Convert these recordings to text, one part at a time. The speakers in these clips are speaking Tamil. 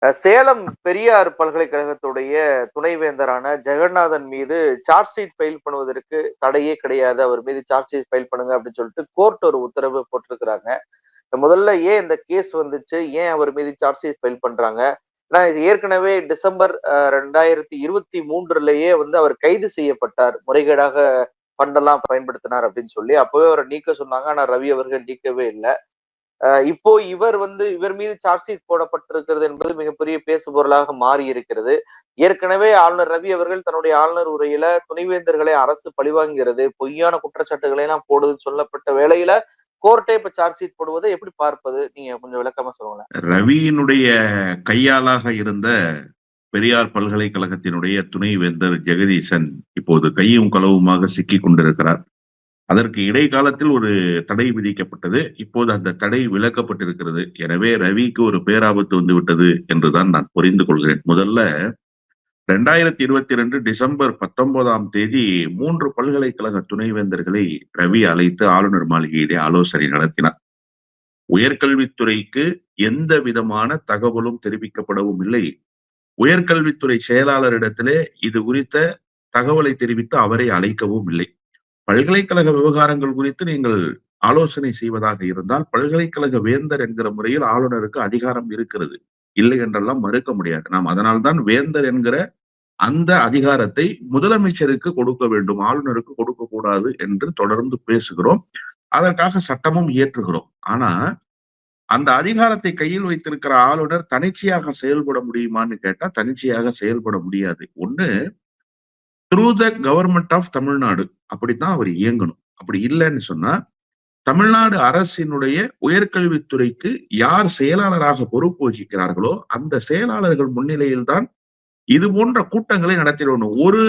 சேலம் பெரியார் பல்கலைக்கழகத்துடைய துணைவேந்தரான ஜெகநாதன் மீது சார்ஜ் ஷீட் ஃபைல் பண்ணுவதற்கு தடையே கிடையாது. அவர் மீது சார்ஜ் ஷீட் ஃபைல் பண்ணுங்க அப்படின்னு சொல்லிட்டு கோர்ட் ஒரு உத்தரவு போட்டிருக்கிறாங்க. முதல்ல ஏன் இந்த கேஸ் வந்துச்சு? ஏன் அவர் மீது சார்ஜ் ஷீட் ஃபைல் பண்றாங்க? ஏன்னா இது ஏற்கனவே டிசம்பர் 2023லயே வந்து அவர் கைது செய்யப்பட்டார். முறைகேடாக ஃபண்டெல்லாம் பயன்படுத்தினார் அப்படின்னு சொல்லி. அப்பவே அவர நீக்க சொன்னாங்க. ஆனா ரவி அவர்கள் நீக்கவே இல்ல. இப்போ இவர் மீது சார்ஜ் ஷீட் போடப்பட்டிருக்கிறது என்பது மிகப்பெரிய பேசுபொருளாக மாறி இருக்கிறது. ஏற்கனவே ஆளுநர் ரவி அவர்கள் தன்னுடைய ஆளுநர் உரையில துணைவேந்தர்களை அரசு பழிவாங்குகிறது, பொய்யான குற்றச்சாட்டுகளை எல்லாம் போடுதுன்னு சொல்லப்பட்ட வேளையில கோர்ட்டே இப்ப சார்ஜ் ஷீட் போடுவதை எப்படி பார்ப்பது? நீங்க கொஞ்சம் விளக்கமா சொல்லுங்களேன். ரவியினுடைய கையாளாக இருந்த பெரியார் பல்கலைக்கழகத்தினுடைய துணைவேந்தர் ஜெகதீசன் இப்போது கையும் களவுமாக சிக்கிக் கொண்டிருக்கிறார். அதற்கு இடைக்காலத்தில் ஒரு தடை விதிக்கப்பட்டது. இப்போது அந்த தடை விலக்கப்பட்டிருக்கிறது. எனவே ரவிக்கு ஒரு பேராபத்து வந்துவிட்டது என்றுதான் நான் புரிந்து கொள்கிறேன். முதல்ல 2022 டிசம்பர் 19ஆம் தேதி 3 பல்கலைக்கழக துணைவேந்தர்களை ரவி அழைத்து ஆளுநர் மாளிகையிலே ஆலோசனை நடத்தினார். உயர்கல்வித்துறைக்கு எந்த விதமான தகவலும் தெரிவிக்கப்படவும் இல்லை. உயர்கல்வித்துறை செயலாளரிடத்திலே இது குறித்த தகவலை தெரிவித்து அவரை அழைக்கவும் இல்லை. பல்கலைக்கழக விவகாரங்கள் குறித்து நீங்கள் ஆலோசனை செய்வதாக இருந்தால் பல்கலைக்கழக வேந்தர் என்கிற முறையில் ஆளுநருக்கு அதிகாரம் இருக்கிறது. இல்லை என்றெல்லாம் மறுக்க முடியாது. நாம் அதனால்தான் வேந்தர் என்கிற அந்த அதிகாரத்தை முதலமைச்சருக்கு கொடுக்க வேண்டும், ஆளுநருக்கு கொடுக்க கூடாது என்று தொடர்ந்து பேசுகிறோம். அதற்காக சட்டமும் இயற்றுகிறோம். ஆனா அந்த அதிகாரத்தை கையில் வைத்திருக்கிற ஆளுநர் தனிச்சையாக செயல்பட முடியுமான்னு கேட்டா தனிச்சையாக செயல்பட முடியாது. ஒண்ணு through the government of Tamil Nadu அப்படித்தான் அவர் இயங்கணும். அப்படி இல்லைன்னு சொன்னா தமிழ்நாடு அரசினுடைய உயர்கல்வித்துறைக்கு யார் செயலாளராக பொறுப்பு வகிக்கிறார்களோ அந்த செயலாளர்கள் முன்னிலையில் தான் இது போன்ற கூட்டங்களை நடத்திடணும். ஒரு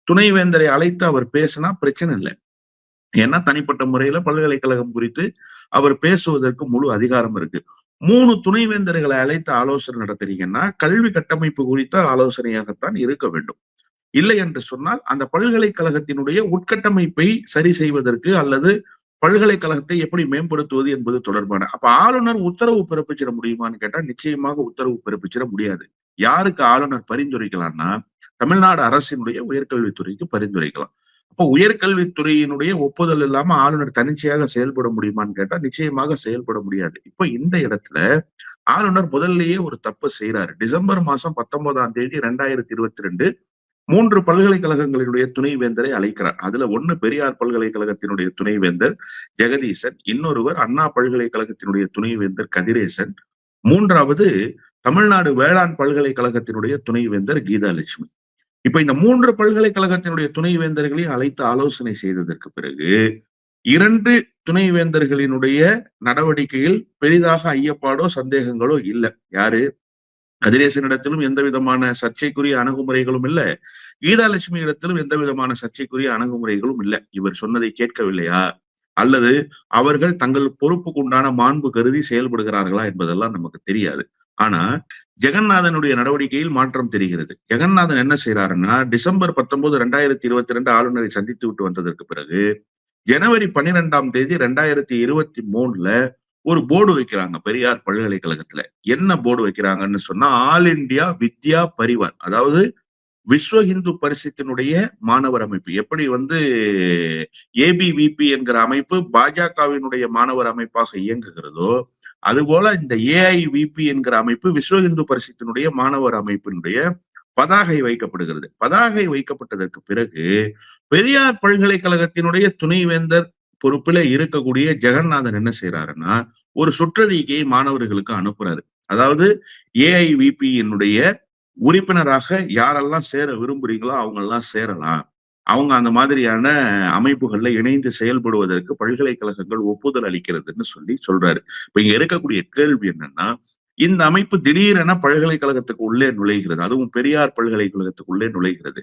துணைவேந்தரை அழைத்து அவர் பேசினா பிரச்சனை இல்லை. ஏன்னா தனிப்பட்ட முறையில பல்கலைக்கழகம் குறித்து அவர் பேசுவதற்கு முழு அதிகாரம் இருக்கு. 3 துணைவேந்தர்களை அழைத்து ஆலோசனை நடத்துறீங்கன்னா கல்வி கட்டமைப்பு குறித்த ஆலோசனையாகத்தான் இருக்க வேண்டும். இல்லை என்று சொன்னால் அந்த பல்கலைக்கழகத்தினுடைய உட்கட்டமைப்பை சரி செய்வதற்கு அல்லது பல்கலைக்கழகத்தை எப்படி மேம்படுத்துவது என்பது தொடர்பான அப்ப ஆளுநர் உத்தரவு பிறப்பிச்சிட முடியுமான்னு கேட்டா நிச்சயமாக உத்தரவு பிறப்பிச்சிட முடியாது. யாருக்கு ஆளுநர் பரிந்துரைக்கலாம்னா தமிழ்நாடு அரசினுடைய உயர்கல்வித்துறைக்கு பரிந்துரைக்கலாம். அப்போ உயர்கல்வித்துறையினுடைய ஒப்புதல் இல்லாம ஆளுநர் தனிச்சையாக செயல்பட முடியுமான்னு கேட்டா நிச்சயமாக செயல்பட முடியாது. இப்போ இந்த இடத்துல ஆளுநர் முதல்லயே ஒரு தப்பு செய்யறாரு. டிசம்பர் மாசம் 19ஆம் தேதி 2022 3 பல்கலைக்கழகங்களினுடைய துணைவேந்தரை அழைக்கிறார். அதுல ஒண்ணு பெரியார் பல்கலைக்கழகத்தினுடைய துணைவேந்தர் ஜெகதீசன், இன்னொருவர் அண்ணா பல்கலைக்கழகத்தினுடைய துணைவேந்தர் கதிரேசன், மூன்றாவது தமிழ்நாடு வேளாண் பல்கலைக்கழகத்தினுடைய துணைவேந்தர் கீதாலட்சுமி. இப்ப இந்த 3 பல்கலைக்கழகத்தினுடைய துணைவேந்தர்களையும் அழைத்து ஆலோசனை செய்ததற்கு பிறகு 2 துணைவேந்தர்களினுடைய நடவடிக்கையில் பெரிதாக ஐயப்பாடோ சந்தேகங்களோ இல்லை. யாரு? கதிரேசனிடத்திலும் எந்த விதமான சர்ச்சைக்குரிய அணுகுமுறைகளும் இல்லை. கீதாலட்சுமி இடத்திலும் எந்த விதமான சர்ச்சைக்குரிய அணுகுமுறைகளும் இல்லை. இவர் சொன்னதை கேட்கவில்லையா அல்லது அவர்கள் தங்கள் பொறுப்புக்கு உண்டான மாண்பு கருதி செயல்படுகிறார்களா என்பதெல்லாம் நமக்கு தெரியாது. ஆனா ஜெகநாதனுடைய நடவடிக்கையில் மாற்றம் தெரிகிறது. ஜெகநாதன் என்ன செய்யறாருன்னா டிசம்பர் 19, 2022 ஆளுநரை சந்தித்து விட்டு வந்ததற்கு பிறகு ஜனவரி 12ஆம் தேதி 2023ல ஒரு போர்டு வைக்கிறாங்க பெரியார் பல்கலைக்கழகத்துல. என்ன போர்டு வைக்கிறாங்கன்னு சொன்னா ஆல் இந்தியா வித்யா பரிவார், அதாவது விஸ்வ இந்து பரிஷத்தினுடைய மாணவர் அமைப்பு. எப்படி வந்து ஏபிவிபி என்கிற அமைப்பு பாஜகவினுடைய மாணவர் அமைப்பாக இயங்குகிறதோ அதுபோல இந்த ஏஐவிபி என்கிற அமைப்பு விஸ்வ இந்து பரிஷத்தினுடைய மாணவர் அமைப்பினுடைய பதாகை வைக்கப்படுகிறது. பதாகை வைக்கப்பட்டதற்கு பிறகு பெரியார் பல்கலைக்கழகத்தினுடைய துணைவேந்தர் பொறுப்பில இருக்கக்கூடிய ஜெகநாதன் என்ன செய்யறாருன்னா ஒரு சுற்றறிக்கையை மாணவர்களுக்கு அனுப்புறாரு. அதாவது ஏஐவிபியினுடைய உறுப்பினராக யாரெல்லாம் சேர விரும்புறீங்களோ அவங்க எல்லாம் சேரலாம், அவங்க அந்த மாதிரியான அமைப்புகள்ல இணைந்து செயல்படுவதற்கு பல்கலைக்கழகங்கள் ஒப்புதல் அளிக்கிறதுன்னு சொல்றாரு. இப்ப இங்க இருக்கக்கூடிய கேள்வி என்னன்னா இந்த அமைப்பு திடீரென பல்கலைக்கழகத்துக்கு உள்ளே நுழைகிறது, அதுவும் பெரியார் பல்கலைக்கழகத்துக்கு உள்ளே நுழைகிறது.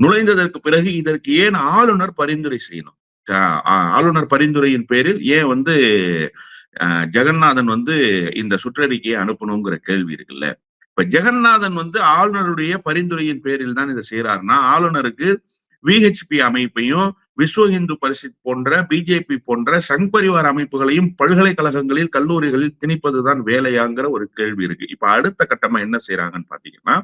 நுழைந்ததற்கு பிறகு இதற்கு ஏன் ஆளுநர் பரிந்துரை செய்யணும்? ஆளுநர் பரிந்துரையின் பேரில் ஏன் வந்து ஜெகநாதன் வந்து இந்த சுற்றறிக்கையை அனுப்பணுங்கிற கேள்வி இருக்குல்ல. இப்ப ஜெகநாதன் வந்து ஆளுநருடைய பரிந்துரையின் பேரில் தான் இதை செய்யறாருன்னா ஆளுநருக்கு விஹெச்பி அமைப்பையும் விஸ்வ இந்து பரிஷத் போன்ற, பிஜேபி போன்ற சங் பரிவார் அமைப்புகளையும் பல்கலைக்கழகங்களில், கல்லூரிகளில் திணிப்பதுதான் வேலையாங்கிற ஒரு கேள்வி இருக்கு. இப்ப அடுத்த கட்டமா என்ன செய்யறாங்கன்னு பாத்தீங்கன்னா,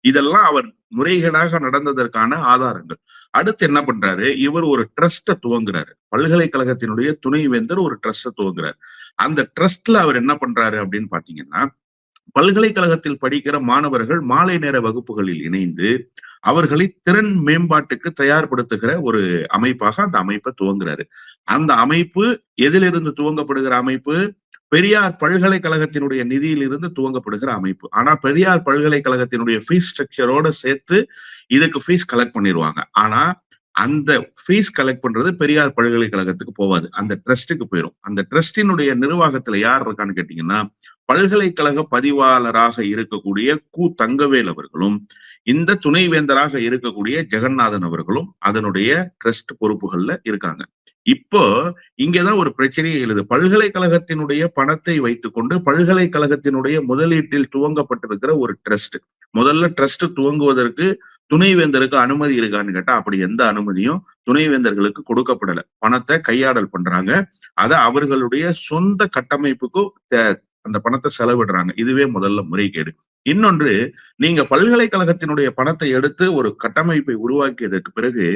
இதெல்லாம் அவர் முறைகேடாக நடந்ததற்கான ஆதாரங்கள். அடுத்து என்ன பண்றாரு, இவர் ஒரு ட்ரஸ்ட துவங்குறாரு. பல்கலைக்கழகத்தினுடைய துணைவேந்தர் ஒரு ட்ரஸ்ட துவங்குறாரு. அந்த ட்ரஸ்ட்ல அவர் என்ன பண்றாரு அப்படின்னு பாத்தீங்கன்னா, பல்கலைக்கழகத்தில் படிக்கிற மாணவர்கள் மாலை நேர வகுப்புகளில் இணைந்து அவர்களை திறன் மேம்பாட்டுக்கு தயார்படுத்துகிற ஒரு அமைப்பாக அந்த அமைப்பை துவங்குறாரு. அந்த அமைப்பு எதிலிருந்து துவங்கப்படுகிற அமைப்பு? பெரியார் பல்கலைக்கழகத்தினுடைய நிதியிலிருந்து துவங்கப்படுகிற அமைப்பு. ஆனா பெரியார் பல்கலைக்கழகத்தினுடைய ஃபீஸ் ஸ்ட்ரக்சரோட சேர்த்து இதுக்கு ஃபீஸ் கலெக்ட் பண்ணிடுவாங்க. ஆனா அந்த ஃபீஸ் கலெக்ட் பண்றது பெரியார் பல்கலைக்கழகத்துக்கு போவாது, அந்த ட்ரஸ்ட்டுக்கு போயிடும். அந்த ட்ரஸ்டினுடைய நிர்வாகத்துல யார் இருக்கான்னு கேட்டீங்கன்னா, பல்கலைக்கழக பதிவாளராக இருக்கக்கூடிய தங்கவேல் அவர்களும், இந்த துணைவேந்தராக இருக்கக்கூடிய ஜெகநாதன் அவர்களும் அதனுடைய ட்ரஸ்ட் பொறுப்புகள்ல இருக்காங்க. இப்போ இங்கதான் ஒரு பிரச்சனையே எழுது. பல்கலைக்கழகத்தினுடைய பணத்தை வைத்துக்கொண்டு பல்கலைக்கழகத்தினுடைய முதலீட்டில் துவங்கப்பட்டிருக்கிற ஒரு ட்ரஸ்ட். முதல்ல ட்ரஸ்ட் துவங்குவதற்கு துணைவேந்தருக்கு அனுமதி இருக்கான்னு கேட்டா அப்படி எந்த அனுமதியும் துணைவேந்தர்களுக்கு கொடுக்கப்படல. பணத்தை கையாடல் பண்றாங்க. அதை அவர்களுடைய சொந்த கட்டமைப்புக்கு அந்த பணத்தை செலவிடுறாங்க. இதுவே முதல்ல முறைகேடு. இன்னொன்று, நீங்க பல்கலைக்கழகத்தினுடைய பணத்தை எடுத்து ஒரு கட்டமைப்பை உருவாக்கியதற்கு பிறகு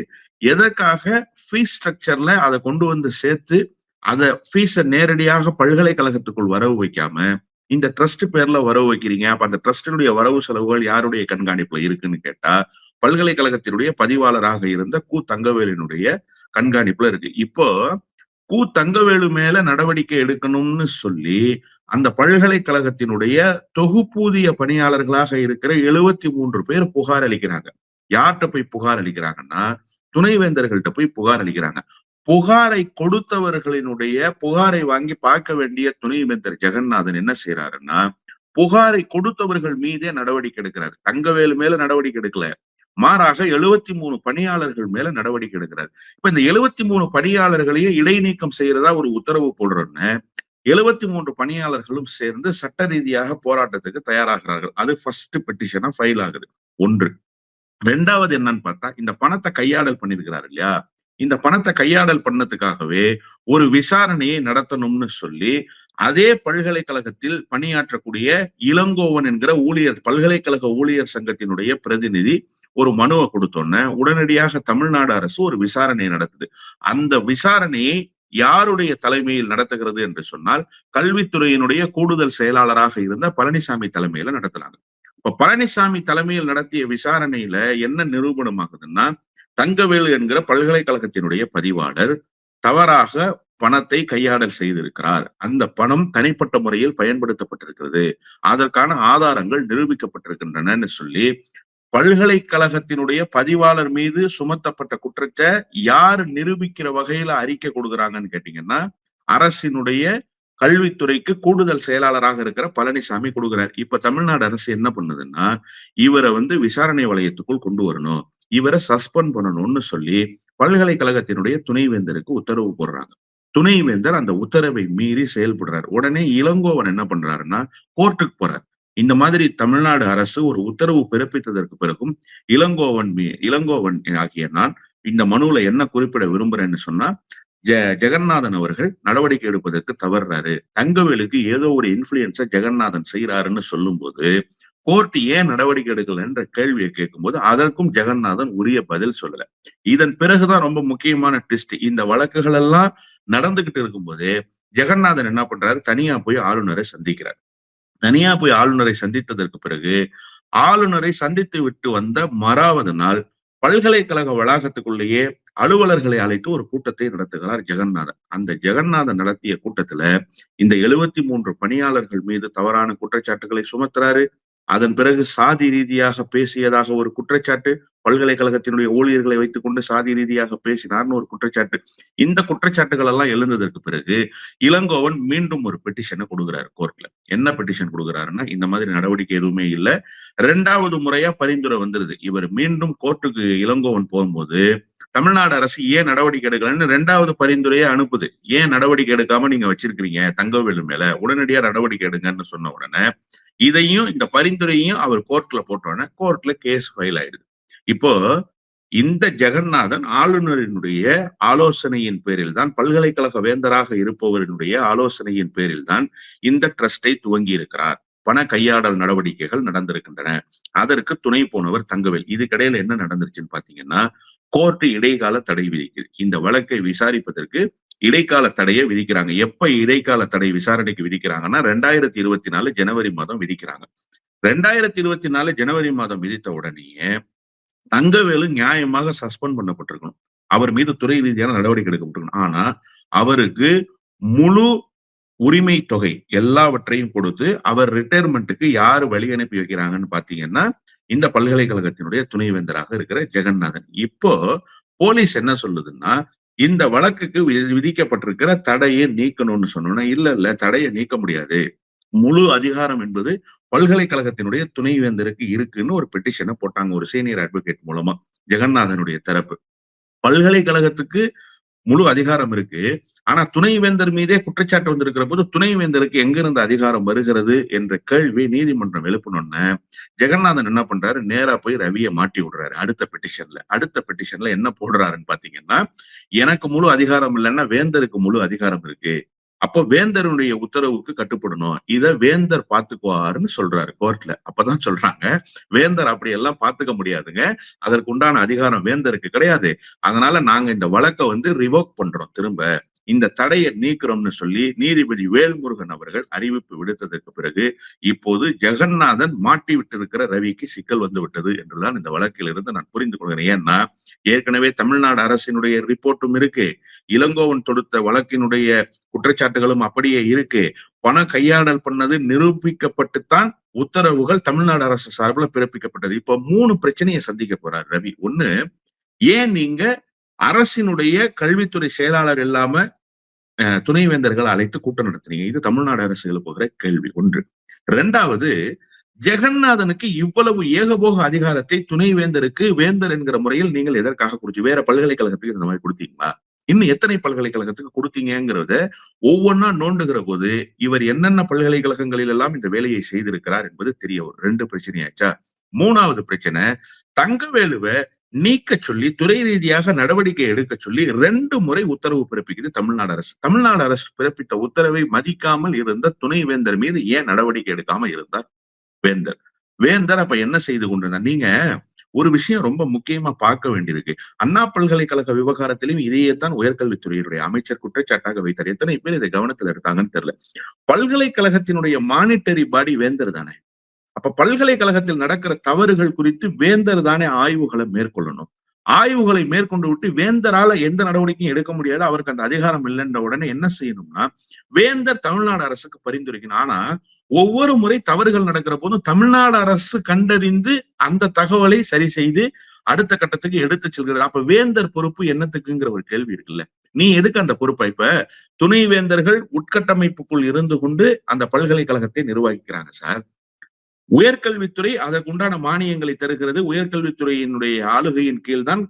எதற்காக ஃபீஸ் ஸ்ட்ரக்சர்ல அதை கொண்டு வந்து சேர்த்து அதை ஃபீஸை நேரடியாக பல்கலைக்கழகத்துக்குள் வரவு வைக்காம இந்த ட்ரஸ்ட் பேர்ல வரவு வைக்கிறீங்க? அப்ப அந்த ட்ரஸ்டினுடைய வரவு செலவுகள் யாருடைய கண்காணிப்புல இருக்குன்னு கேட்டா பல்கலைக்கழகத்தினுடைய பதிவாளராக இருந்த தங்கவேலினுடைய கண்காணிப்புல இருக்கு. இப்போ தங்கவேலு மேல நடவடிக்கை எடுக்கணும்னு சொல்லி அந்த பல்கலைக்கழகத்தினுடைய தொகுப்பூதிய பணியாளர்களாக இருக்கிற 73 பேர் புகார் அளிக்கிறாங்க. யார்கிட்ட போய் புகார் அளிக்கிறாங்கன்னா, துணைவேந்தர்கள்ட்ட போய் புகார் அளிக்கிறாங்க. புகாரை கொடுத்தவர்களினுடைய புகாரை வாங்கி பார்க்க வேண்டிய துணைவேந்தர் ஜெகநாதன் என்ன செய்யறாருன்னா, புகாரை கொடுத்தவர்கள் மீதே நடவடிக்கை எடுக்கிறார். தங்கவேலு மேல நடவடிக்கை எடுக்கல, மாறாக 73 பணியாளர்கள் மேல நடவடிக்கை எடுக்கிறார். இப்ப இந்த 73 பணியாளர்களையும் இடைநீக்கம் செய்யறதா ஒரு உத்தரவு போடுறோன்னு 73 பணியாளர்களும் சேர்ந்து சட்ட ரீதியாக போராட்டத்துக்கு தயாராகிறார்கள். அது ஃபர்ஸ்ட் பெட்டிஷனா ஃபைல் ஆகுது. ஒன்று. ரெண்டாவது என்னன்னு பார்த்தா, இந்த பணத்தை கையாடல் பண்ணிருக்கிறாரு இல்லையா, இந்த பணத்தை கையாடல் பண்ணதுக்காகவே ஒரு விசாரணையை நடத்தணும்னு சொல்லி அதே பல்கலைக்கழகத்தில் பணியாற்றக்கூடிய இளங்கோவன் என்கிற ஊழியர், பல்கலைக்கழக ஊழியர் சங்கத்தினுடைய பிரதிநிதி ஒரு மனுவை கொடுத்தோன்னே உடனடியாக தமிழ்நாடு அரசு ஒரு விசாரணை நடத்துது. அந்த விசாரணையை யாருடைய தலைமையில் நடத்துகிறது என்று சொன்னால், கல்வித்துறையினுடைய கூடுதல் செயலாளராக இருந்த பழனிசாமி தலைமையில நடத்துறாங்க. இப்ப பழனிசாமி தலைமையில் நடத்திய விசாரணையில என்ன நிரூபணமாகுதுன்னா, தங்கவேலு என்கிற பல்கலைக்கழகத்தினுடைய பதிவாளர் தவறாக பணத்தை கையாடல் செய்திருக்கிறார். அந்த பணம் தனிப்பட்ட முறையில் பயன்படுத்தப்பட்டிருக்கிறது, அதற்கான ஆதாரங்கள் நிரூபிக்கப்பட்டிருக்கின்றன சொல்லி பல்கலைக்கழகத்தினுடைய பதிவாளர் மீது சுமத்தப்பட்ட குற்றத்தை யார் நிரூபிக்கிற வகையில அறிக்கை கொடுக்குறாங்கன்னு கேட்டீங்கன்னா, அரசினுடைய கல்வித்துறைக்கு கூடுதல் செயலாளராக இருக்கிற பழனிசாமி கொடுக்குறார். இப்ப தமிழ்நாடு அரசு என்ன பண்ணுதுன்னா, இவரை விசாரணை வளையத்துக்குள் கொண்டு வரணும், இவரை சஸ்பெண்ட் பண்ணணும்னு சொல்லி பல்கலைக்கழகத்தினுடைய துணைவேந்தருக்கு உத்தரவு போடுறாங்க. துணைவேந்தர் அந்த உத்தரவை மீறி செயல்படுறார். உடனே இளங்கோவன் என்ன பண்றாருன்னா கோர்ட்டுக்கு போறார். இந்த மாதிரி தமிழ்நாடு அரசு ஒரு உத்தரவு பிறப்பித்ததற்கு பிறகும் இளங்கோவன் ஆகிய நான் இந்த மனுவுல என்ன குறிப்பிட விரும்புறேன்னு சொன்னா, ஜெகநாதன் அவர்கள் நடவடிக்கை எடுப்பதற்கு தவறுறாரு, தங்கவேலுக்கு ஏதோ ஒரு இன்ஃபுளுயன்ஸை ஜெகநாதன் செய்யறாருன்னு சொல்லும் போது கோர்ட் ஏன் நடவடிக்கை எடுக்கல என்ற கேள்வியை கேட்கும்போது அதற்கும் ஜெகநாதன் உரிய பதில் சொல்லல. இதன் பிறகுதான் ரொம்ப முக்கியமான ட்விஸ்ட். இந்த வழக்குகள் எல்லாம் நடந்துகிட்டு இருக்கும்போது ஜெகநாதன் என்ன பண்றாரு, தனியா போய் ஆளுநரை சந்திக்கிறார். தனியா போய் ஆளுநரை சந்தித்ததற்கு பிறகு ஆளுநரை சந்தித்து விட்டு வந்த மறாவது நாள் பல்கலைக்கழக வளாகத்துக்குள்ளேயே அலுவலர்களை அழைத்து ஒரு கூட்டத்தை நடத்துகிறார் ஜெகநாதன். அந்த ஜெகநாதன் நடத்திய கூட்டத்துல இந்த 73 பணியாளர்கள் மீது தவறான குற்றச்சாட்டுகளை சுமத்துறாரு. அதன் பிறகு சாதி ரீதியாக பேசியதாக ஒரு குற்றச்சாட்டு, பல்கலைக்கழகத்தினுடைய ஊழியர்களை வைத்துக் கொண்டு சாதி ரீதியாக பேசினார்னு ஒரு குற்றச்சாட்டு. இந்த குற்றச்சாட்டுகள் எல்லாம் எழுந்ததற்கு பிறகு இளங்கோவன் மீண்டும் ஒரு பெட்டிஷனை கொடுக்குறாரு கோர்ட்ல. என்ன பெட்டிஷன் கொடுக்குறாருன்னா, இந்த மாதிரி நடவடிக்கை எதுவுமே இல்லை, 2வது முறையா பரிந்துரை வந்துருது. இவர் மீண்டும் கோர்ட்டுக்கு இளங்கோவன் போகும்போது தமிழ்நாடு அரசு ஏன் நடவடிக்கை எடுக்கலன்னு 2வது பரிந்துரையை அனுப்புது. ஏன் நடவடிக்கை எடுக்காம நீங்க வச்சிருக்கிறீங்க தங்கவேலு மேல, உடனடியா நடவடிக்கை எடுங்கன்னு சொன்ன உடனே இதையும் இந்த பரிந்துரையும் அவர் கோர்ட்ல போட்டோன்னே கோர்ட்ல கேஸ் ஃபைல் ஆயிடுது. இப்போ இந்த ஜெகநாதன் ஆளுநரினுடைய ஆலோசனையின் பேரில் தான், பல்கலைக்கழக வேந்தராக இருப்பவரினுடைய ஆலோசனையின் பேரில் தான் இந்த ட்ரஸ்டை துவங்கி இருக்கிறார். பண கையாடல் நடவடிக்கைகள் நடந்திருக்கின்றன. அதற்கு துணை போனவர் தங்கவேல். இதுக்கிடையில என்ன நடந்துருச்சுன்னு பாத்தீங்கன்னா, கோர்ட் இடைக்கால தடை விதிக்குது. இந்த வழக்கை விசாரிப்பதற்கு இடைக்கால தடையை விதிக்கிறாங்க. எப்ப இடைக்கால தடை விசாரணைக்கு விதிக்கிறாங்கன்னா 2024 ஜனவரி மாதம் விதிக்கிறாங்க. 2024 ஜனவரி மாதம் விதித்த உடனேயே தங்கவேலு நியாயமாக சஸ்பெண்ட் பண்ணப்பட்டிருக்கணும். அவர் மீது துறை ரீதியான நடவடிக்கை எடுக்கப்பட்டிருக்கணும். ஆனா அவருக்கு முழு உரிமை தொகை எல்லாவற்றையும் கொடுத்து அவர் ரிட்டையர்மெண்ட்டுக்கு யாரு வழி அனுப்பி வைக்கிறாங்கன்னு பாத்தீங்கன்னா, இந்த பல்கலைக்கழகத்தினுடைய துணைவேந்தராக இருக்கிற ஜெகநாதன். இப்போ போலீஸ் என்ன சொல்லுதுன்னா, இந்த வழக்குக்கு விதிக்கப்பட்டிருக்கிற தடையை நீக்கணும்னு சொன்னோம்னா, இல்ல தடையை நீக்க முடியாது. முழு அதிகாரம் என்பது பல்கலைக்கழகத்தினுடைய துணைவேந்தருக்கு இருக்குன்னு ஒரு பெட்டிஷனை போட்டாங்க ஒரு சீனியர் அட்வொகேட் மூலமா, ஜெகநாதனுடைய தரப்பு. பல்கலைக்கழகத்துக்கு முழு அதிகாரம் இருக்கு. ஆனா துணைவேந்தர் மீதே குற்றச்சாட்டு வந்திருக்கிற போது துணைவேந்தருக்கு எங்க இருந்து அதிகாரம் வருகிறது என்ற கேள்வி நீதிமன்றம் எழுப்பினோன்ன ஜெகநாதன் என்ன பண்றாரு, நேரா போய் ரவியை மாட்டி விடுறாரு. அடுத்த பெட்டிஷன்ல என்ன போடுறாருன்னு பாத்தீங்கன்னா, எனக்கு முழு அதிகாரம் இல்லைன்னா வேந்தருக்கு முழு அதிகாரம் இருக்கு. அப்போ வேந்தருடைய உத்தரவுக்கு கட்டுப்படணும். இத வேந்தர் பாத்துக்குவாருன்னு சொல்றாரு கோர்ட்ல. அப்பதான் சொல்றாங்க, வேந்தர் அப்படி எல்லாம் பாத்துக்க முடியாதுங்க. அதற்கு உண்டான அதிகாரம் வேந்தருக்கு கிடையாது. அதனால நாங்க இந்த வழக்கை ரிவோக் பண்றோம். திரும்ப இந்த தடையை நீக்கிறோம்னு சொல்லி நீதிபதி வேல்முருகன் அவர்கள் அறிவிப்பு விடுத்ததற்கு பிறகு இப்போது ஜெகநாதன் மாட்டி விட்டிருக்கிற ரவிக்கு சிக்கல் வந்து விட்டது என்றுதான் இந்த வழக்கில் இருந்து நான் புரிந்து கொள்கிறேன். ஏன்னா ஏற்கனவே தமிழ்நாடு அரசினுடைய ரிப்போர்ட்டும் இருக்கு, இளங்கோவன் தொடுத்த வழக்கினுடைய குற்றச்சாட்டுகளும் அப்படியே இருக்கு. பண கையாடல் பண்ணது நிரூபிக்கப்பட்டுத்தான் உத்தரவுகள் தமிழ்நாடு அரசு சார்பில் பிறப்பிக்கப்பட்டது. இப்ப 3 பிரச்சனையை சந்திக்க போறார் ரவி. ஒண்ணு, ஏன் நீங்க அரசினுடைய கல்வித்துறை செயலாளர் இல்லாம துணைவேந்தர்கள் அழைத்து கூட்டம் நடத்துறீங்க? இது தமிழ்நாடு அரசு எழுப்புகிற கேள்வி ஒன்று. 2வது, ஜெகநாதனுக்கு இவ்வளவு ஏகபோக அதிகாரத்தை துணைவேந்தருக்கு வேந்தர் என்கிற முறையில் நீங்கள் எதற்காக கொடுத்து, வேற பல்கலைக்கழகத்துக்கு இந்த மாதிரி கொடுத்தீங்களா? இன்னும் எத்தனை பல்கலைக்கழகத்துக்கு கொடுத்தீங்கிறத ஒவ்வொன்னா நோண்டுகிற போது இவர் என்னென்ன பல்கலைக்கழகங்களில் எல்லாம் இந்த வேலையை செய்திருக்கிறார் என்பது தெரிய வரும். 2 பிரச்சனையாச்சா. 3வது பிரச்சனை, தங்கவேலுவை நீக்க சொல்லி துறை ரீதியாக நடவடிக்கை எடுக்க சொல்லி 2 முறை உத்தரவு பிறப்பிக்குது தமிழ்நாடு அரசு. தமிழ்நாடு அரசு பிறப்பித்த உத்தரவை மதிக்காமல் இருந்த துணைவேந்தர் மீது ஏன் நடவடிக்கை எடுக்காம இருந்தார் வேந்தர் அப்ப என்ன செய்து கொண்டிருந்தார்? நீங்க ஒரு விஷயம் ரொம்ப முக்கியமா பார்க்க வேண்டியிருக்கு. அண்ணா பல்கலைக்கழக விவகாரத்திலும் இதையே தான் உயர்கல்வித்துறையினுடைய அமைச்சர் குற்றச்சாட்டாக வைத்தார். எத்தனை பேர் இதை கவனத்தில் எடுத்தாங்கன்னு தெரியல. பல்கலைக்கழகத்தினுடைய மானிட்டரி பாடி வேந்தர் தானே. அப்ப பல்கலைக்கழகத்தில் நடக்கிற தவறுகள் குறித்து வேந்தர் தானே ஆய்வுகளை மேற்கொள்ளணும். ஆய்வுகளை மேற்கொண்டு விட்டு வேந்தரால எந்த நடவடிக்கையும் எடுக்க முடியாது, அவருக்கு அந்த அதிகாரம் இல்லைன்ற உடனே என்ன செய்யணும்னா வேந்தர் தமிழ்நாடு அரசுக்கு பரிந்துரைக்கணும். ஆனா ஒவ்வொரு முறை தவறுகள் நடக்கிற போதும் தமிழ்நாடு அரசு கண்டறிந்து அந்த தகவலை சரி செய்து அடுத்த கட்டத்துக்கு எடுத்து செல்கிறது. அப்ப வேந்தர் பொறுப்பு என்னத்துக்குங்கிற ஒரு கேள்வி இருக்குல்ல. நீ எதுக்கு அந்த பொறுப்பை? இப்ப துணை வேந்தர்கள் உட்கட்டமைப்புக்குள் இருந்து கொண்டு அந்த பல்கலைக்கழகத்தை நிர்வகிக்கிறாங்க சார். உயர்கல்வித்துறை அதற்குண்டான மானியங்களை தருகிறது. உயர்கல்வித்துறையினுடைய ஆளுகையின் கீழ் தான்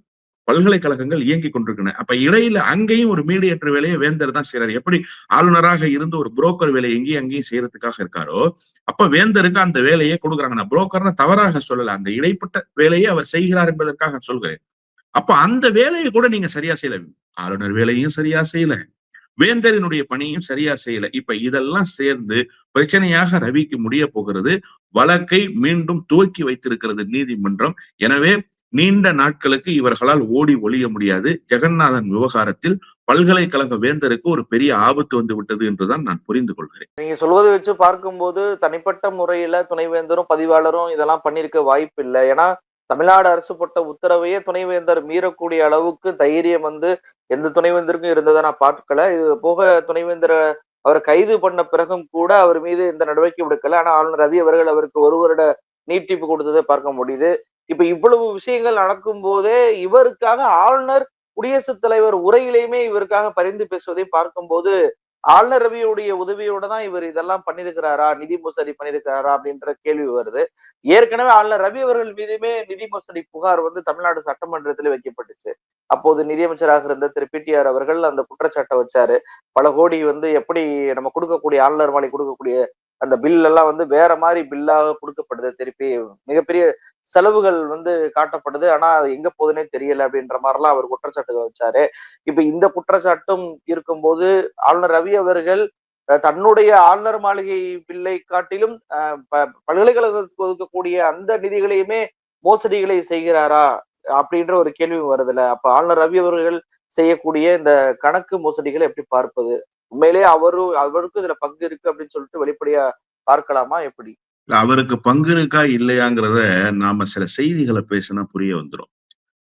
பல்கலைக்கழகங்கள் இயங்கிக் கொண்டிருக்கின்றன. அப்ப இடையில அங்கேயும் ஒரு மீடியேட்டர் வேலையை வேந்தர் தான் செய்யறாரு. எப்படி ஆளுநராக இருந்து ஒரு புரோக்கர் வேலையை எங்கேயும் அங்கேயும் செய்யறதுக்காக இருக்காரோ, அப்ப வேந்தருக்கு அந்த வேலையை கொடுக்குறாங்க. நான் புரோக்கர்னு தவறாக சொல்லல, அந்த இடைப்பட்ட வேலையை அவர் செய்கிறார் என்பதற்காக சொல்கிறேன். அப்ப அந்த வேலையை கூட நீங்க சரியா செய்யல. ஆளுநர் வேலையும் சரியா செய்யல, வேந்தரினுடைய பணியும் சரியா செய்யல. இப்ப இதெல்லாம் சேர்ந்து பிரச்சனையாக ரவிக்கு முடிய போகிறது. வழக்கை மீண்டும் துவக்கி வைத்திருக்கிறது நீதிமன்றம். எனவே நீண்ட நாட்களுக்கு இவர்களால் ஓடி ஒளிய முடியாது. ஜெகநாதன் விவகாரத்தில் பல்கலைக்கழக வேந்தருக்கு ஒரு பெரிய ஆபத்து வந்து விட்டது என்றுதான் நான் புரிந்து கொள்கிறேன். நீங்க சொல்வதை வச்சு பார்க்கும்போது தனிப்பட்ட முறையில துணைவேந்தரும் பதிவாளரும் இதெல்லாம் பண்ணிருக்க வாய்ப்பு இல்லை. ஏன்னா தமிழ்நாடு அரசு போட்ட உத்தரவையே துணைவேந்தர் மீறக்கூடிய அளவுக்கு தைரியம் எந்த துணைவேந்தருக்கும் இருந்ததை நான் பார்க்கல. இது போக துணைவேந்தரை அவரை கைது பண்ண பிறகும் கூட அவர் மீது எந்த நடவடிக்கை எடுக்கல. ஆனா ஆளுநர் ரவி அவர்கள் அவருக்கு 1 வருட நீட்டிப்பு கொடுத்ததை பார்க்க முடியுது. இப்ப இவ்வளவு விஷயங்கள் நடக்கும் போதே இவருக்காக ஆளுநர் குடியரசுத் தலைவர் உரையிலையுமே இவருக்காக பரிந்து பேசுவதை பார்க்கும்போது ஆளுநர் ரவியுடைய உதவியோட தான் இவர் இதெல்லாம் பண்ணிருக்கிறாரா, நிதி மோசடி பண்ணிருக்கிறாரா அப்படின்ற கேள்வி வருது. ஏற்கனவே ஆளுநர் ரவி அவர்கள் மீதுமே நிதி மோசடி புகார் தமிழ்நாடு சட்டமன்றத்தில் வைக்கப்பட்டுச்சு. அப்போது நிதியமைச்சராக இருந்த திரு PTR அவர்கள் அந்த குற்றச்சாட்டை வச்சாரு. பல கோடி எப்படி நம்ம கொடுக்கக்கூடிய ஆளுநர் மாலை கொடுக்கக்கூடிய அந்த பில் எல்லாம் வேற மாதிரி பில்லாக கொடுக்கப்படுது. திருப்பி மிகப்பெரிய செலவுகள் வந்து காட்டப்படுது. ஆனா அது எங்க போகுதுன்னே தெரியல அப்படின்ற மாதிரிலாம் அவர் குற்றச்சாட்டுகள் வச்சாரு. இப்ப இந்த குற்றச்சாட்டும் இருக்கும்போது ஆளுநர் ரவி அவர்கள் தன்னுடைய ஆளுநர் மாளிகை பில்லை காட்டிலும் பல்கலைக்கழகத்துக்கு ஒதுக்கக்கூடிய அந்த நிதிகளையுமே மோசடிகளை செய்கிறாரா அப்படின்ற ஒரு கேள்வி வருதுல்ல. அப்ப ஆளுநர் ரவி அவர்கள் செய்யக்கூடிய இந்த கணக்கு மோசடிகளை எப்படி பார்ப்பது? உண்மையிலேயே அவருக்கும் இதுல பங்கு இருக்கு அப்படின்னு சொல்லிட்டு வெளிப்படையா பார்க்கலாமா எப்படி? அவருக்கு பங்கு இருக்கா இல்லையாங்கிறத நாம சில செய்திகளை பேசினா புரிய வந்துரும்.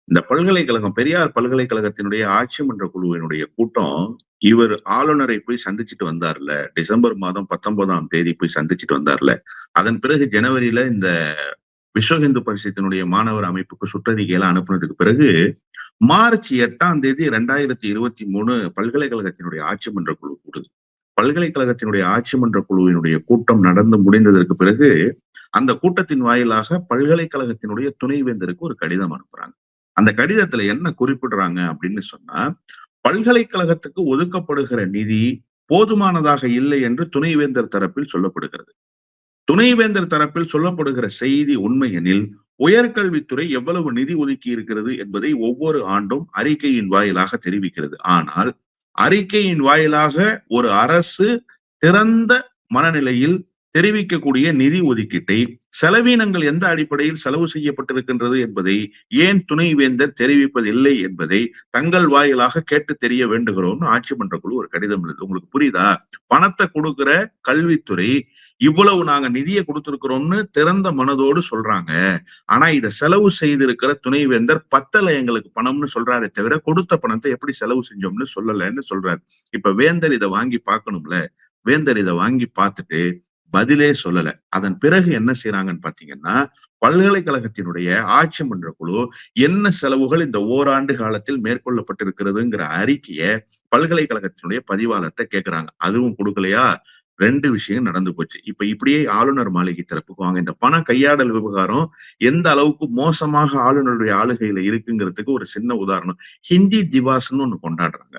இந்த பல்கலைக்கழகம், பெரியார் பல்கலைக்கழகத்தினுடைய ஆட்சி மன்ற குழுவினுடைய கூட்டம், இவர் ஆளுநரை போய் சந்திச்சுட்டு வந்தார்ல. டிசம்பர் மாதம் 19ஆம் தேதி போய் சந்திச்சுட்டு வந்தார்ல. அதன் பிறகு ஜனவரியில இந்த விஸ்வ இந்து பரிஷத்தினுடைய மாணவர் அமைப்புக்கு சுற்றறிக்கையெல்லாம் அனுப்புனதுக்கு பிறகு, மார்ச் 8ஆம் தேதி 2023 பல்கலைக்கழகத்தினுடைய ஆட்சி மன்ற குழு கூடுது. பல்கலைக்கழகத்தினுடைய ஆட்சி மன்ற குழுவினுடைய கூட்டம் நடந்து முடிந்ததற்கு பிறகு, அந்த கூட்டத்தின் வாயிலாக பல்கலைக்கழகத்தினுடைய துணைவேந்தருக்கு ஒரு கடிதம் அனுப்புறாங்க. அந்த கடிதத்துல என்ன குறிப்பிடுறாங்க அப்படின்னு சொன்னா, பல்கலைக்கழகத்துக்கு ஒதுக்கப்படுகிற நிதி போதுமானதாக இல்லை என்று துணைவேந்தர் தரப்பில் சொல்லப்படுகிறது. துணைவேந்தர் தரப்பில் சொல்லப்படுகிற செய்தி உண்மையெனில், உயர்கல்வித்துறை எவ்வளவு நிதி ஒதுக்கி இருக்கிறது என்பதை ஒவ்வொரு ஆண்டும் அறிக்கையின் வாயிலாக தெரிவிக்கிறது. ஆனால் அறிக்கையின் வாயிலாக ஒரு அரசு திறந்த மனநிலையில் தெரிவிக்கக்கூடிய நிதி ஒதுக்கீட்டை செலவினங்கள் எந்த அடிப்படையில் செலவு செய்யப்பட்டிருக்கின்றது என்பதை ஏன் துணைவேந்தர் தெரிவிப்பதில்லை என்பதை தங்கள் வாயிலாக கேட்டு தெரிய வேண்டுகிறோம்னு ஆட்சி மன்ற குழு ஒரு கடிதம் எழுது. உங்களுக்கு புரியுதா? பணத்தை கொடுக்கிற கல்வித்துறை இவ்வளவு நாங்க நிதியை கொடுத்திருக்கிறோம்னு திறந்த மனதோடு சொல்றாங்க. ஆனா இதை செலவு செய்திருக்கிற துணைவேந்தர் பத்தல எங்களுக்கு பணம்னு சொல்றாரே தவிர கொடுத்த பணத்தை எப்படி செலவு செஞ்சோம்னு சொல்லலன்னு சொல்றாரு. இப்ப வேந்தர் இதை வாங்கி பார்க்கணும்ல. வேந்தர் இதை வாங்கி பார்த்துட்டு பதிலே சொல்லல. அதன் பிறகு என்ன செய்யறாங்கன்னு பாத்தீங்கன்னா, பல்கலைக்கழகத்தினுடைய ஆட்சி மன்ற குழு என்ன செலவுகள் இந்த ஓராண்டு காலத்தில் மேற்கொள்ளப்பட்டிருக்கிறதுங்கிற அறிக்கையை பல்கலைக்கழகத்தினுடைய பதிவாளர்கிட்ட கேட்கிறாங்க. அதுவும் கொடுக்கலையா? 2 விஷயம் நடந்து போச்சு. இப்ப இப்படியே ஆளுநர் மாளிகை தரப்புக்கு வாங்க. இந்த பண கையாடல் விவகாரம் எந்த அளவுக்கு மோசமாக ஆளுநருடைய ஆளுகையில இருக்குங்கிறதுக்கு ஒரு சின்ன உதாரணம். ஹிந்தி திவாஸ்ன்னு ஒண்ணு கொண்டாடுறாங்க.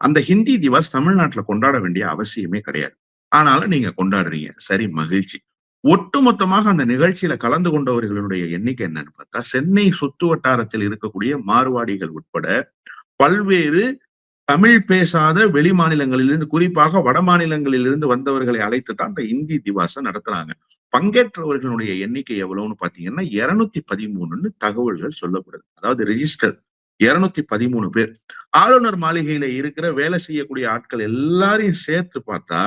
அந்த ஹிந்தி திவாஸ் தமிழ்நாட்டுல கொண்டாட வேண்டிய அவசியமே கிடையாது. ஆனாலும் நீங்க கொண்டாடுறீங்க. சரி, மகிழ்ச்சி. ஒட்டுமொத்தமாக அந்த நிகழ்ச்சியில கலந்து கொண்டவர்களுடைய எண்ணிக்கை என்னன்னு பார்த்தா, சென்னை சுற்று வட்டாரத்தில் இருக்கக்கூடிய மார்வாடிகள் உட்பட பல்வேறு தமிழ் பேசாத வெளி மாநிலங்களிலிருந்து, குறிப்பாக வட மாநிலங்களிலிருந்து வந்தவர்களை அழைத்து தான் இந்த இந்தி திவாச நடத்துறாங்க. பங்கேற்றவர்களுடைய எண்ணிக்கை எவ்வளவுன்னு பாத்தீங்கன்னா 213ன்னு தகவல்கள் சொல்லப்படுது. அதாவது ரெஜிஸ்டர் 213 பேர். ஆளுநர் மாளிகையில இருக்கிற வேலை செய்யக்கூடிய ஆட்கள் எல்லாரையும் சேர்த்து பார்த்தா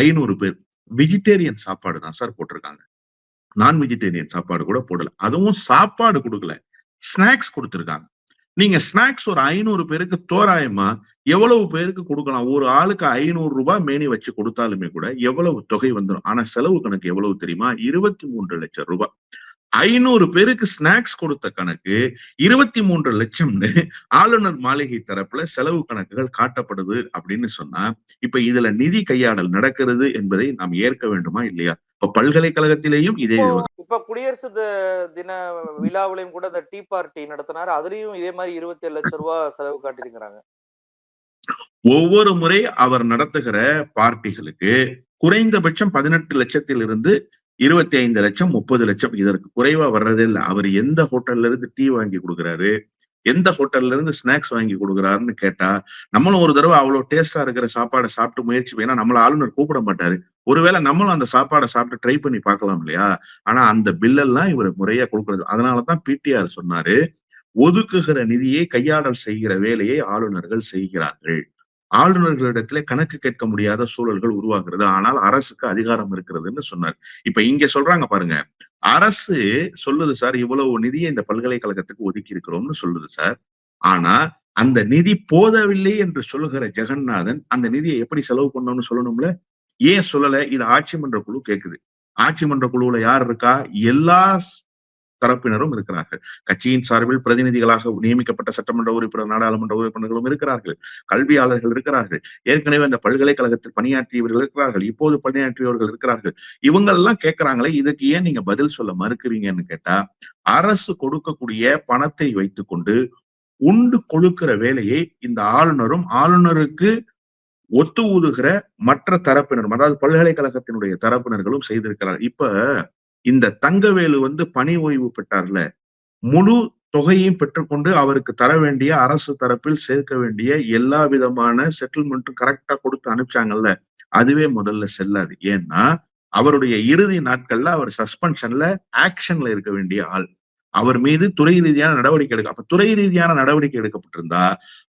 500 பேர். வெஜிடேரியன் சாப்பாடு தான் சார் போட்டிருக்காங்க. நான் வெஜிடேரியன் சாப்பாடு கூட போடல. அதுவும் சாப்பாடு கொடுக்கல, ஸ்நாக்ஸ் கொடுத்திருக்காங்க. நீங்க ஸ்நாக்ஸ் ஒரு 500 பேருக்கு தோராயமா எவ்வளவு பேருக்கு கொடுக்கலாம்? ஒரு ஆளுக்கு 500 ரூபாய் மேனி வச்சு கொடுத்தாலுமே கூட எவ்வளவு தொகை வந்துடும்? ஆனா செலவு கணக்கு எவ்வளவு தெரியுமா? 23 லட்சம் ரூபாய். 500 பேருக்கு ஸ்நாக்ஸ் கொடுத்த கணக்கு 23 லட்சம்னு ஆளுநர் மாளிகை தரப்புல செலவு கணக்குகள் காட்டப்படுது அப்படின்னு சொன்னா, இப்ப இதுல நிதி கையாடல் நடக்கிறது என்பதை நாம் ஏற்க வேண்டுமா இல்லையா? இப்ப பல்கலைக்கழகத்திலேயும் இதே இப்ப குடியரசு தின விழாவிலையும் கூட இந்த டீ பார்ட்டி நடத்தினாரு. அதுலயும் இதே மாதிரி 27 லட்சம் ரூபாய் செலவு காட்டியிருக்கிறாங்க. ஒவ்வொரு முறை அவர் நடத்துகிற பார்ட்டிகளுக்கு குறைந்தபட்சம் 18 லட்சத்திலிருந்து 25 லட்சம், 30 லட்சம், இதற்கு குறைவா வர்றதே இல்லை. அவர் எந்த ஹோட்டல்ல இருந்து டீ வாங்கி கொடுக்குறாரு, எந்த ஹோட்டல்ல இருந்து ஸ்நாக்ஸ் வாங்கி கொடுக்குறாருன்னு கேட்டா, நம்மளும் ஒரு தடவை அவ்வளவு டேஸ்டா இருக்கிற சாப்பாடை சாப்பிட்டு முயற்சி ஏன்னா நம்மள ஆளுநர் கூப்பிட மாட்டாரு. ஒருவேளை நம்மளும் அந்த சாப்பாடை சாப்பிட்டு ட்ரை பண்ணி பார்க்கலாம் இல்லையா? ஆனா அந்த பில்லெல்லாம் இவர் முறையா கொடுக்கறது. அதனாலதான் பிடிஆர் சொன்னாரு, ஒதுக்குகிற நிதியை கையாடல் செய்கிற வேலையை ஆளுநர்கள் செய்கிறார்கள். ஆளுநர்களிடத்திலே கணக்கு கேட்க முடியாத சூழல்கள் உருவாகிறது. ஆனால் அரசுக்கு அதிகாரம் இருக்கிறதுன்னு சொன்னார். இப்ப இங்க சொல்றாங்க பாருங்க. அரசு சொல்லுது சார், இவ்வளவு நிதியை இந்த பல்கலைக்கழகத்துக்கு ஒதுக்கி இருக்கிறோம்னு சொல்லுது சார். ஆனா அந்த நிதி போதவில்லை என்று சொல்லுகிற ஜெகநாதன் அந்த நிதியை எப்படி செலவு பண்ணணும்னு சொல்லணும்ல? ஏன் சொல்லல? இது ஆட்சி மன்ற குழு கேக்குது. ஆட்சி மன்ற குழுவுல யார் இருக்கா? எல்லா தரப்பினரும் இருக்கிறார்கள். கட்சியின் சார்பில் பிரதிநிதிகளாக நியமிக்கப்பட்ட சட்டமன்ற உறுப்பினர், நாடாளுமன்ற உறுப்பினர்களும் இருக்கிறார்கள். கல்வியாளர்கள் இருக்கிறார்கள். ஏற்கனவே அந்த பல்கலைக்கழகத்தில் பணியாற்றியவர்கள் இருக்கிறார்கள். இப்போது பணியாற்றியவர்கள் இருக்கிறார்கள். இவங்க எல்லாம் கேட்கிறாங்களே, இதுக்கு ஏன் நீங்க பதில் சொல்ல மறுக்கிறீங்கன்னு கேட்டா, அரசு கொடுக்கக்கூடிய பணத்தை வைத்துக்கொண்டு உண்டு கொழுக்கிற வேலையை இந்த ஆளுநரும் ஆளுநருக்கு ஒத்து ஊதுகிற மற்ற தரப்பினரும், அதாவது பல்கலைக்கழகத்தினுடைய தரப்பினர்களும் செய்திருக்கிறார். இப்ப இந்த தங்கவேலு வந்து பணி ஓய்வு பெற்றார்ல, முழு தொகையையும் பெற்றுக்கொண்டு அவருக்கு தர வேண்டிய அரசு தரப்பில் சேர்க்க வேண்டிய எல்லா விதமான செட்டில்மெண்ட்டும் கரெக்ட்டா குடுத்து அனுப்பிச்சாங்கல்ல, அதுவே முதல்ல செல்லாது. ஏன்னா, அவருடைய இறுதி நாட்கள்ல அவர் சஸ்பென்ஷன்ல, ஆக்ஷன்ல இருக்க வேண்டிய ஆள். அவர் மீது துறை ரீதியான நடவடிக்கை அப்ப துறை ரீதியான நடவடிக்கை எடுக்கப்பட்டிருந்தா,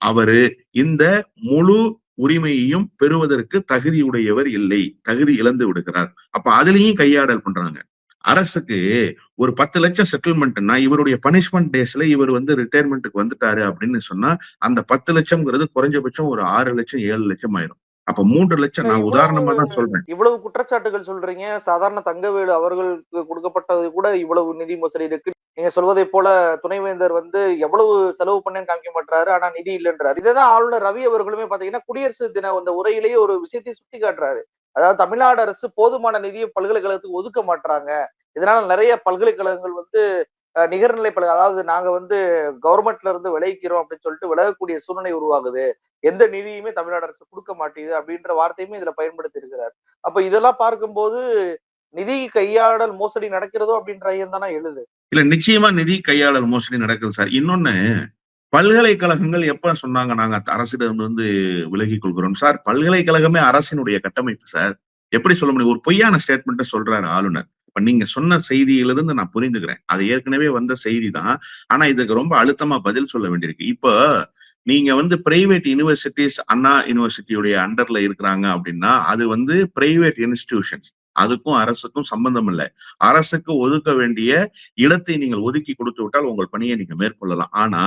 அவரு இந்த முழு உரிமையையும் பெறுவதற்கு தகுதியுடையவர் இல்லை. தகுதி இழந்து விடுகிறார். அப்ப அதிலேயும் கையாடல் பண்றாங்க. அரசுக்கு ஒரு 10,00,000 செட்டில்மெண்ட்னா இவருடைய பனிஷ்மென்ட் டேஸ்ல இவர் வந்து ரிட்டயர்மென்ட்க்கு வந்துட்டாரு அப்படின்னு சொன்னா, அந்த 10,00,000ங்கிறது குறைஞ்சபட்சம் ஒரு 6,00,000, 7,00,000 ஆயிரும். அப்ப 3,00,000 நான் இவ்வளவு உதாரணமா தான் சொல்றேன். இவ்வளவு குற்றச்சாட்டுகள் சொல்றீங்க. சாதாரண தங்கவேலு அவர்களுக்கு கொடுக்கப்பட்டது கூட இவ்வளவு நிதி மோசடி இருக்கு. நீங்க சொல்வதைப் போல துணைவேந்தர் வந்து எவ்வளவு செலவு பண்ணேன்னு காமிக்க மாட்றாரு. ஆனா நிதி இல்லன்றாரு. இததான் ஆளுநர் ரவி அவர்களுமே பாத்தீங்கன்னா, குடியரசு தின அந்த உரையிலேயே ஒரு விஷயத்தை சுட்டி காட்டுறாரு. அதாவது தமிழ்நாடு அரசு போதுமான நிதியை பல்கலைக்கழகத்துக்கு ஒதுக்க மாட்றாங்க. இதனால நெறைய பல்கலைக்கழகங்கள் வந்து நிகர்நிலை அதாவது நாங்க வந்து கவர்மெண்ட்ல இருந்து விலகிக்கிறோம் அப்படின்னு சொல்லிட்டு விலகக்கூடிய சூழ்நிலை உருவாகுது. எந்த நிதியுமே தமிழ்நாடு அரசு குடுக்க மாட்டேங்குது அப்படின்ற வார்த்தையுமே இதுல பயன்படுத்தி இருக்கிறார். அப்ப இதெல்லாம் பார்க்கும்போது நிதி கையாடல் மோசடி நடக்கிறதோ அப்படின்ற ஐயம் தானே எழுது. இல்ல நிச்சயமா நிதி கையாளல் மோசடி நடக்குது சார். இன்னொன்னு பல்கலைக்கழகங்கள் எப்ப சொன்னாங்க நாங்க அரசிடம் வந்து விலகிக் கொள்கிறோம் சார்? பல்கலைக்கழகமே அரசினுடைய கட்டமைப்பு சார். எப்படி சொல்ல முடியும்? ஒரு பொய்யான ஸ்டேட்மெண்ட்ட சொல்றாரு ஆளுநர். இப்ப நீங்க சொன்ன செய்தியிலிருந்து நான் புரிந்துக்கிறேன். அது ஏற்கனவே வந்த செய்தி தான். ஆனா இதுக்கு ரொம்ப அழுத்தமா பதில் சொல்ல வேண்டியிருக்கு. இப்போ நீங்க வந்து பிரைவேட் யுனிவர்சிட்டீஸ் அண்ணா யுனிவர்சிட்டியுடைய அண்டர்ல இருக்கிறாங்க அப்படின்னா, அது வந்து பிரைவேட் இன்ஸ்டிடியூஷன்ஸ். அதுக்கும் அரசுக்கும் சம்பந்தம் இல்ல. அரசுக்கு ஒதுக்க வேண்டிய இடத்தை நீங்கள் ஒதுக்கி கொடுத்து விட்டால் உங்கள் பணியை நீங்க மேற்கொள்ளலாம். ஆனா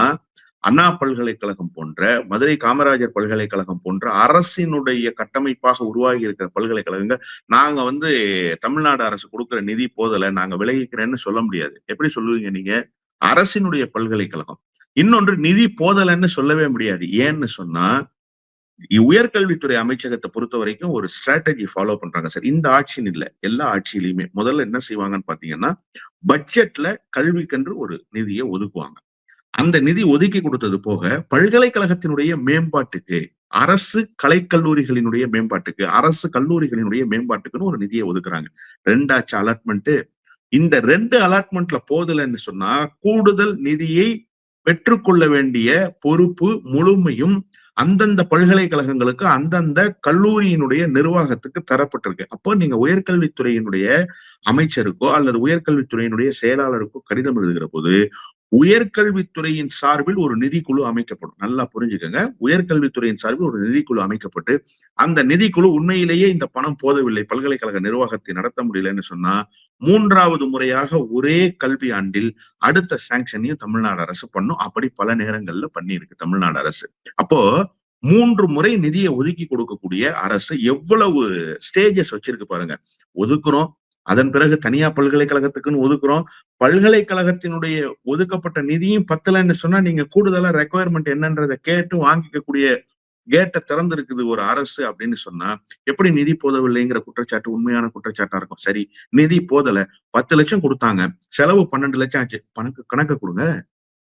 அண்ணா பல்கலைக்கழகம் போன்ற, மதுரை காமராஜர் பல்கலைக்கழகம் போன்ற அரசினுடைய கட்டமைப்பாக உருவாகி இருக்கிற பல்கலைக்கழகங்கள், நாங்க வந்து தமிழ்நாடு அரசு குடுக்குற நிதி போதல, நாங்க விலகிக்கிறேன்னு சொல்ல முடியாது. எப்படி சொல்லுவீங்க நீங்க? அரசினுடைய பல்கலைக்கழகம். இன்னொன்று நிதி போதலன்னு சொல்லவே முடியாது. ஏன்னு சொன்னா, உயர்கல்வித்துறை அமைச்சகத்த பொறுத்தவரைக்கும் ஒரு ஸ்ட்ராட்டஜி ஃபாலோ பண்றாங்க சார். இந்த ஆட்சின்னு இல்ல. எல்லா ஆட்சியிலயுமே. முதல்ல என்ன செய்வாங்கன்னு பார்த்தீங்கன்னா, பட்ஜெட்ல கல்விக்கென்று ஒரு நிதிய ஒதுக்குவாங்க. அந்த நிதி ஒதுக்கி கொடுத்தது போக, பல்கலைக்கழகத்தினுடைய மேம்பாட்டுக்கு, அரசு கலைக்கல்லூரிகளினுடைய மேம்பாட்டுக்கு, அரசு கல்லூரிகளினுடைய மேம்பாட்டுக்குன்னு ஒரு நிதிய ஒதுக்குறாங்க. 2 ஆச்சு அலாட்மென்ட். இந்த 2 அலாட்மென்ட்ல போதலன்னு சொன்னா, கூடுதல் நிதியை பெற்றுக்கொள்ள வேண்டிய பொறுப்பு முழுமையும் அந்தந்த பல்கலைக்கழகங்களுக்கு, அந்தந்த கல்லூரியினுடைய நிர்வாகத்துக்கு தரப்பட்டிருக்கு. அப்போ நீங்க உயர்கல்வித்துறையினுடைய அமைச்சருக்கோ அல்லது உயர்கல்வித்துறையினுடைய செயலாளருக்கோ கடிதம் எழுதுகிற போது, உயர்கல்வித்துறையின் சார்பில் ஒரு நிதிக்குழு அமைக்கப்படும். நல்லா புரிஞ்சுக்கங்க. உயர்கல்வித்துறையின் சார்பில் ஒரு நிதிக்குழு அமைக்கப்பட்டு, அந்த நிதிக்குழு உண்மையிலேயே இந்த பணம் போதவில்லை, பல்கலைக்கழக நிர்வாகத்தை நடத்த முடியலன்னு சொன்னா, 3வது முறையாக ஒரே கல்வி ஆண்டில் அடுத்த சாங்ஷனையும் தமிழ்நாடு அரசு பண்ணும். அப்படி பல நேரங்கள்ல பண்ணியிருக்கு தமிழ்நாடு அரசு. அப்போ 3 முறை நிதிய ஒதுக்கி கொடுக்கக்கூடிய அரசு எவ்வளவு ஸ்டேஜஸ் வச்சிருக்கு பாருங்க. ஒதுக்குறோம். அதன் பிறகு தனியார் பல்கலைக்கழகத்துக்குன்னு ஒதுக்குறோம். பல்கலைக்கழகத்தினுடைய ஒதுக்கப்பட்ட நிதியும் பத்தலன்னு சொன்னா, நீங்க கூடுதலா ரெக்வயர்மென்ட் என்னன்றத கேட்டு வாங்கிக்கக்கூடிய கேட்ட திறந்திருக்குது ஒரு அரசு அப்படின்னு சொன்னா, எப்படி நிதி போதவில்லைங்கிற குற்றச்சாட்டு உண்மையான குற்றச்சாட்டா இருக்கும். சரி, நிதி போதல. 10,00,000 குடுத்தாங்க. செலவு 12,00,000 ஆச்சு. கணக்க குடுங்க.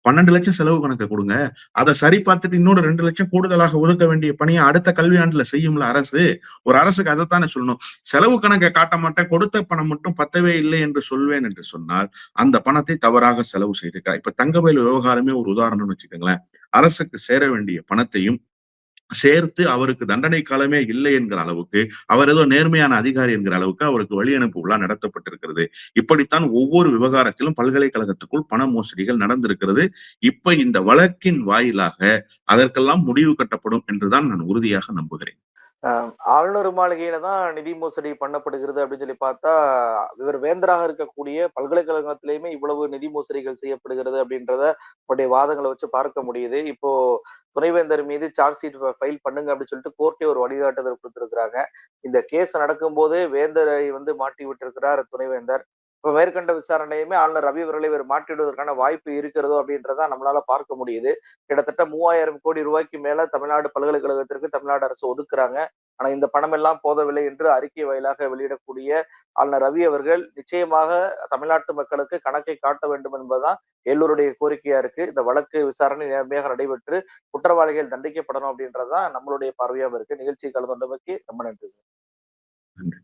12,00,000 செலவு கணக்க குடுங்க. அத சரி பார்த்துட்டு இன்னொரு 2,00,000 கூடுதலாக ஒதுக்க வேண்டிய பணிய அடுத்த கல்வியாண்டுல செய்யும்ல அரசு. ஒரு அரசுக்கு அதத்தானே சொல்லணும். செலவு கணக்க காட்ட மாட்டேன். கொடுத்த பணம் மட்டும் பத்தவே இல்லை என்று சொல்வேன் என்று சொன்னால், அந்த பணத்தை தவறாக செலவு செய்திருக்கிறார். இப்ப தங்கவேலு விவகாரமே ஒரு உதாரணம்னு வச்சுக்கோங்களேன். அரசுக்கு சேர வேண்டிய பணத்தையும் சேர்த்து அவருக்கு தண்டனை காலமே இல்லை என்கிற அளவுக்கு, அவர் ஏதோ நேர்மையான அதிகாரி என்கிற அளவுக்கு அவருக்கு வழி அனுப்பு விழா நடத்தப்பட்டிருக்கிறது. இப்படித்தான் ஒவ்வொரு விவகாரத்திலும் பல்கலைக்கழகத்துக்குள் பண மோசடிகள் நடந்திருக்கிறது. இப்ப இந்த வழக்கின் வாயிலாக அதற்கெல்லாம் முடிவு கட்டப்படும் என்றுதான் நான் உறுதியாக நம்புகிறேன். ஆளுநர் மாளிகையில தான் நிதி மோசடி பண்ணப்படுகிறது அப்படின்னு சொல்லி பார்த்தா, இவர் வேந்தராக இருக்கக்கூடிய பல்கலைக்கழகத்திலேயுமே இவ்வளவு நிதி மோசடிகள் செய்யப்படுகிறது அப்படின்றத உங்களுடைய வாதங்கள வச்சு பார்க்க முடியுது. இப்போ துணைவேந்தர் மீது சார்ஜ் ஷீட் ஃபைல் பண்ணுங்க அப்படின்னு சொல்லிட்டு கோர்ட்டே ஒரு வழிகாட்டுதல் குடுத்திருக்கிறாங்க. இந்த கேஸ் நடக்கும்போதே வேந்தரை வந்து மாட்டி விட்டிருக்கிறார் துணைவேந்தர். இப்ப மேற்கண்ட விசாரணையுமே ஆளுநர் ரவி அவர்களை இவர் மாற்றிடுவதற்கான வாய்ப்பு இருக்கிறதோ அப்படின்றத நம்மளால பார்க்க முடியுது. கிட்டத்தட்ட 3000 கோடி ரூபாய்க்கு மேல தமிழ்நாடு பல்கலைக்கழகத்திற்கு தமிழ்நாடு அரசு ஒதுக்குறாங்க. ஆனா இந்த பணம் எல்லாம் போதவில்லை என்று அறிக்கை வாயிலாக வெளியிடக்கூடிய ஆளுநர் ரவி அவர்கள் நிச்சயமாக தமிழ்நாட்டு மக்களுக்கு கணக்கை காட்ட வேண்டும் என்பதுதான் எல்லோருடைய கோரிக்கையா இருக்கு. இந்த வழக்கு விசாரணை நேர்மையாக நடைபெற்று குற்றவாளிகள் தண்டிக்கப்படணும் அப்படின்றதுதான் நம்மளுடைய பார்வையாவும் இருக்கு. நிகழ்ச்சியை கலந்து கொண்டமைக்கு ரொம்ப நன்றி சார். நன்றி.